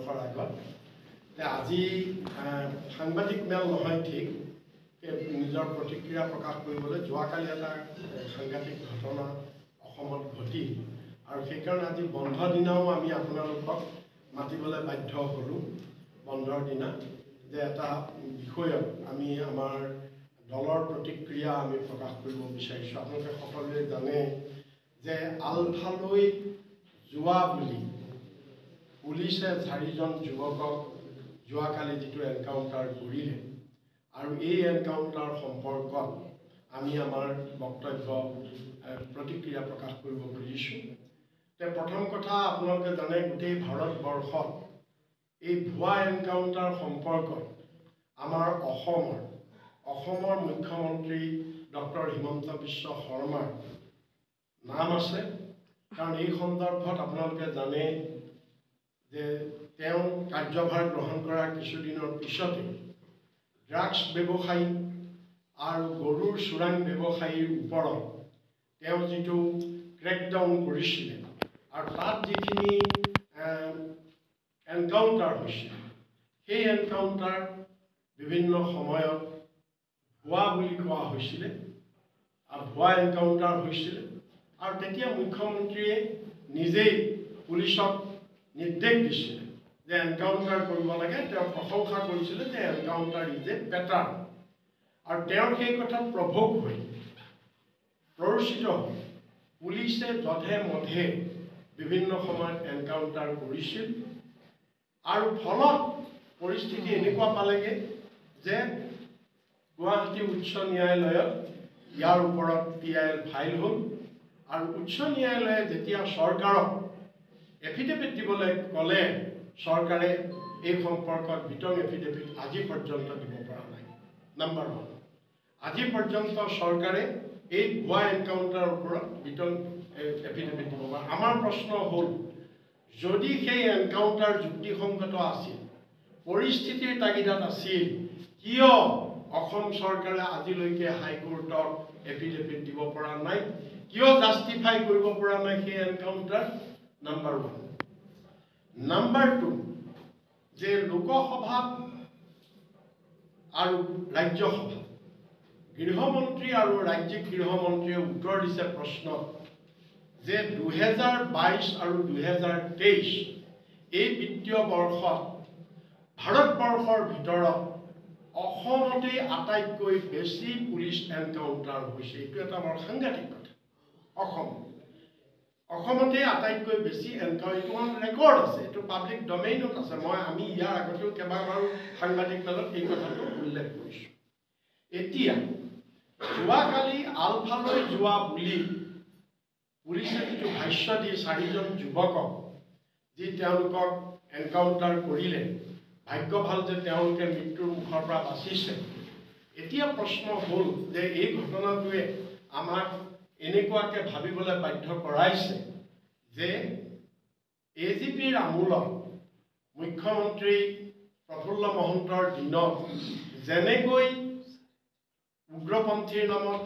ভাৰতবৰ্ষৰ আগত আজি সাংবাদিক মেল নহয় ঠিক নিজৰ প্ৰতিক্ৰিয়া প্ৰকাশ কৰিবলৈ যোৱাকালি এটা সাংঘাতিক ঘটনা অসমত ঘটিল আৰু সেইকাৰণে আজি বন্ধ দিনাও আমি আপোনালোকক মাতিবলৈ বাধ্য হ'লোঁ বন্ধৰ দিনা যে এটা বিষয়ত আমি আমাৰ দলৰ প্ৰতিক্ৰিয়া আমি প্ৰকাশ কৰিব বিচাৰিছোঁ। আপোনালোকে সকলোৱে জানে যে আলফালৈ যোৱা বুলি পুলিচে 4জন যুৱকক যোৱাকালি যিটো এনকাউণ্টাৰ কৰিলে আৰু এই এনকাউণ্টাৰ সম্পৰ্কত আমি আমাৰ বক্তব্য প্ৰতিক্ৰিয়া প্ৰকাশ কৰিব খুজিছোঁ। প্ৰথম কথা আপোনালোকে জানে গোটেই ভাৰতবৰ্ষত এই ভুৱা এনকাউণ্টাৰ সম্পৰ্কত আমাৰ অসমৰ মুখ্যমন্ত্ৰী ডক্টৰ হিমন্ত বিশ্ব শৰ্মাৰ নাম আছে, কাৰণ এই সন্দৰ্ভত আপোনালোকে জানে যে তেওঁ কাৰ্যভাৰ গ্ৰহণ কৰাৰ কিছুদিনৰ পিছতে ড্ৰাগছ ব্যৱসায়ী আৰু গৰুৰ চোৰাং ব্যৱসায়ীৰ ওপৰত তেওঁ যিটো ক্ৰেকডাউন কৰিছিলে আৰু তাত যিখিনি এনকাউণ্টাৰ হৈছিল সেই এনকাউণ্টাৰ বিভিন্ন সময়ত ভুৱা বুলি কোৱা হৈছিলে আৰু ভুৱা এনকাউণ্টাৰ হৈছিলে আৰু তেতিয়া মুখ্যমন্ত্ৰীয়ে নিজেই পুলিচক নিৰ্দেশ দিছিলে যে এনকাউণ্টাৰ কৰিব লাগে। তেওঁ প্ৰশংসা কৰিছিলে যে এনকাউণ্টাৰ ইজ এ পেটাৰ্ণ আৰু তেওঁৰ সেই কথাত প্ৰভোগ হৈ প্ৰৰোচিত হৈ পুলিচে যধে মধে বিভিন্ন সময়ত এনকাউণ্টাৰ কৰিছিল আৰু ফলত পৰিস্থিতি এনেকুৱা পালেগে যে গুৱাহাটী উচ্চ ন্যায়ালয়ত ইয়াৰ ওপৰত PIL ফাইল হ'ল আৰু উচ্চ ন্যায়ালয়ে যেতিয়া চৰকাৰক এফিডেভিট দিবলৈ ক'লে চৰকাৰে এই সম্পৰ্কত বিতং এফিডেভিট আজি পৰ্যন্ত দিব পৰা নাই। নম্বৰ 1, আজি পৰ্যন্ত চৰকাৰে এই ভুৱা এনকাউণ্টাৰৰ ওপৰত বিতং এফিডেভিট দিব পৰা। আমাৰ প্ৰশ্ন হ'ল যদি সেই এনকাউণ্টাৰ যুক্তিসংগত আছিল, পৰিস্থিতিৰ তাগিদাত আছিল, কিয় অসম চৰকাৰে আজিলৈকে হাইকোৰ্টত এফিডেভিট দিব পৰা নাই? কিয় জাষ্টিফাই কৰিব পৰা নাই সেই এনকাউণ্টাৰ? নম্বৰ 1। নম্বৰ 2, যে লোকসভাত আৰু ৰাজ্যসভাত গৃহমন্ত্ৰী আৰু ৰাজ্যিক গৃহমন্ত্ৰীয়ে উত্তৰ দিছে প্ৰশ্নত যে 2022 আৰু 2023 এই বিত্তীয় বৰ্ষত ভাৰতবৰ্ষৰ ভিতৰত অসমতে আটাইতকৈ বেছি পুলিচ এনকাউণ্টাৰ হৈছে। এইটো এটা বৰ সাংঘাতিক কথা। অসমতে আটাইতকৈ বেছি এনকাউণ্টাৰ ৰেকৰ্ড আছে, এইটো পাব্লিক ডমেইনত আছে। আমি ইয়াৰ আগতেও কেইবাবাৰো সাংবাদিক মেলত এই কথাটো উল্লেখ কৰিছোঁ। এতিয়া যোৱাকালি আলফালৈ যোৱা বুলি পুলিচে যিটো ভাষ্য দি 4জন যুৱকক যি তেওঁলোকক এনকাউণ্টাৰ কৰিলে, ভাগ্য ভাল যে তেওঁলোকে মৃত্যুৰ মুখৰ পৰা বাচিছে। এতিয়া প্ৰশ্ন হ'ল যে এই ঘটনাটোৱে আমাক এনেকুৱাকৈ ভাবিবলৈ বাধ্য কৰাইছে যে AGPৰ আমোলত মুখ্যমন্ত্ৰী প্ৰফুল্ল মহন্তৰ দিনত যেনেকৈ উগ্ৰপন্থীৰ নামত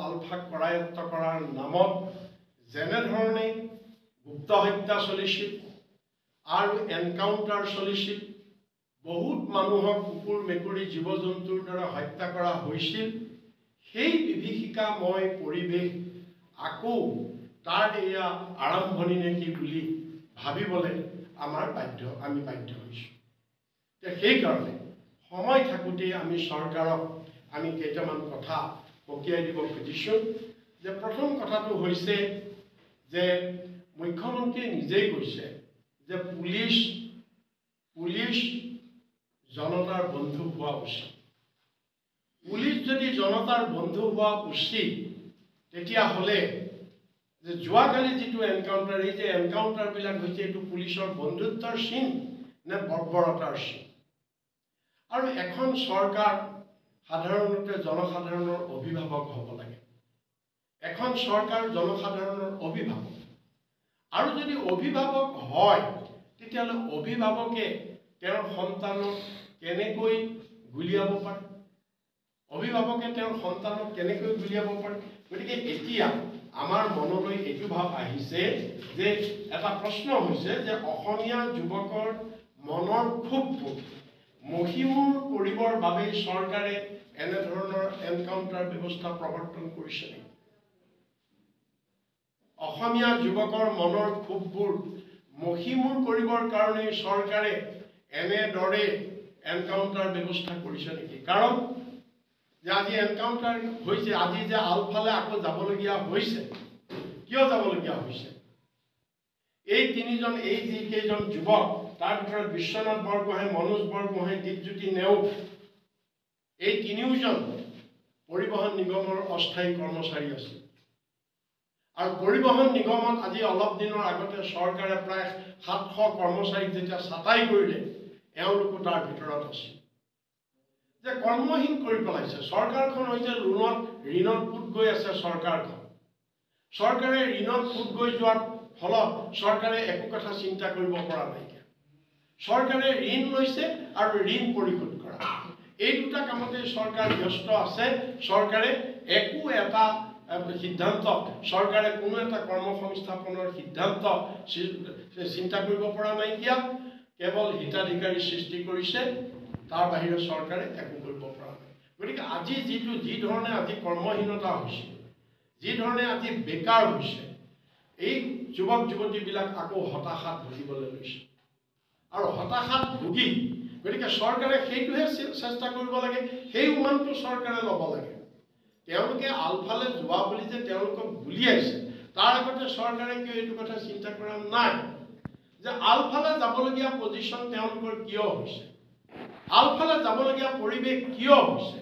আলফাক কৰায়ত্ব কৰাৰ নামত যেনেধৰণে গুপ্ত হত্যা চলিছিল আৰু এনকাউণ্টাৰ চলিছিল, বহুত মানুহক কুকুৰ মেকুৰী জীৱ জন্তুৰ দ্বাৰা হত্যা কৰা হৈছিল, সেই বিভীষিকাময় পৰিৱেশ আকৌ তাৰ এয়া আৰম্ভণি নেকি বুলি ভাবিবলৈ আমি বাধ্য হৈছোঁ। সেইকাৰণে সময় থাকোঁতেই আমি চৰকাৰক আমি কেইটামান কথা সকীয়াই দিব খুজিছোঁ। যে প্ৰথম কথাটো হৈছে যে মুখ্যমন্ত্ৰীয়ে নিজেই কৈছে যে পুলিচ জনতাৰ বন্ধু হোৱা উচিত। পুলিচ যদি জনতাৰ বন্ধু হোৱা উচিত, তেতিয়াহ'লে যে যোৱাকালি যিটো এনকাউণ্টাৰ, এই যে এনকাউণ্টাৰবিলাক হৈছে, এইটো পুলিচৰ বন্ধুত্বৰ চিন নে বৰ্বৰতাৰ চিন? আৰু এখন চৰকাৰ সাধাৰণতে জনসাধাৰণৰ অভিভাৱক হ'ব লাগে। এখন চৰকাৰ জনসাধাৰণৰ অভিভাৱক, আৰু যদি অভিভাৱক হয় তেতিয়াহ'লে অভিভাৱকে তেওঁৰ সন্তানক কেনেকৈ গুলিয়াব পাৰে? অভিভাৱকে তেওঁৰ সন্তানক কেনেকৈ গুলিয়াব পাৰে? গতিকে এতিয়া আমাৰ মনলৈ এইটো ভাৱ আহিছে যে এটা প্ৰশ্ন হৈছে যে অসমীয়া যুৱকৰ মনৰ ক্ষোভবোৰ মষিমূৰ কৰিবৰ বাবে চৰকাৰে এনেধৰণৰ এনকাউণ্টাৰ ব্যৱস্থা প্ৰৱৰ্তন কৰিছে নেকি? অসমীয়া যুৱকৰ মনৰ ক্ষোভবোৰ মষিমূৰ কৰিবৰ কাৰণে চৰকাৰে এনেদৰে এনকাউণ্টাৰ ব্যৱস্থা কৰিছে নেকি? কাৰণ যে আজি এনকাউণ্টাৰ হৈছে, আজি যে আলফালে আকৌ যাবলগীয়া হৈছে, কিয় যাবলগীয়া হৈছে? এই তিনিজন, এই যিকেইজন যুৱক, তাৰ ভিতৰত বিশ্বনাথ বৰগোহাঁই, মনোজ বৰগোহাঁই, দীপজ্যোতি নেওগ, এই তিনিওজন পৰিবহণ নিগমৰ অস্থায়ী কৰ্মচাৰী আছে। আৰু পৰিবহণ নিগমত আজি অলপ দিনৰ আগতে চৰকাৰে প্ৰায় 700 কৰ্মচাৰীক যেতিয়া ছাঁটাই কৰিলে, এওঁলোকো তাৰ ভিতৰত আছে। যে কৰ্মহীন কৰি পেলাইছে। চৰকাৰখন হৈছে ঋণত পুত গৈ আছে। চৰকাৰে ঋণত পুত গৈ যোৱাৰ ফলত চৰকাৰে একো কথা চিন্তা কৰিব পৰা নাইকিয়া। চৰকাৰে ঋণ লৈছে আৰু ঋণ পৰিশোধ কৰা, এই দুটা কামতে চৰকাৰ ব্যস্ত আছে। চৰকাৰে একো এটা সিদ্ধান্ত, চৰকাৰে কোনো এটা কৰ্মসংস্থাপনৰ সিদ্ধান্ত চিন্তা কৰিব পৰা নাইকিয়া। কেৱল হিতাধিকাৰী সৃষ্টি কৰিছে, তাৰ বাহিৰে চৰকাৰে একো কৰিব পৰা নাই। গতিকে আজি যি ধৰণে আজি কৰ্মহীনতা হৈছে, যি ধৰণে আজি বেকাৰ হৈছে, এই যুৱক যুৱতীবিলাক আকৌ হতাশাত ভুগিবলৈ লৈছে। আৰু হতাশাত ভুগি গতিকে চৰকাৰে সেইটোহে চেষ্টা কৰিব লাগে, সেই উমানটো চৰকাৰে ল'ব লাগে। তেওঁলোকে আলফালে যোৱা বুলি যে তেওঁলোকক গুলিয়াইছে, তাৰ আগতে চৰকাৰে কিয় এইটো কথা চিন্তা কৰা নাই যে আলফালে যাবলগীয়া পজিশ্যন তেওঁলোকৰ কিয় হৈছে, আলফালে যাবলগীয়া পৰিৱেশ কিয় হৈছে?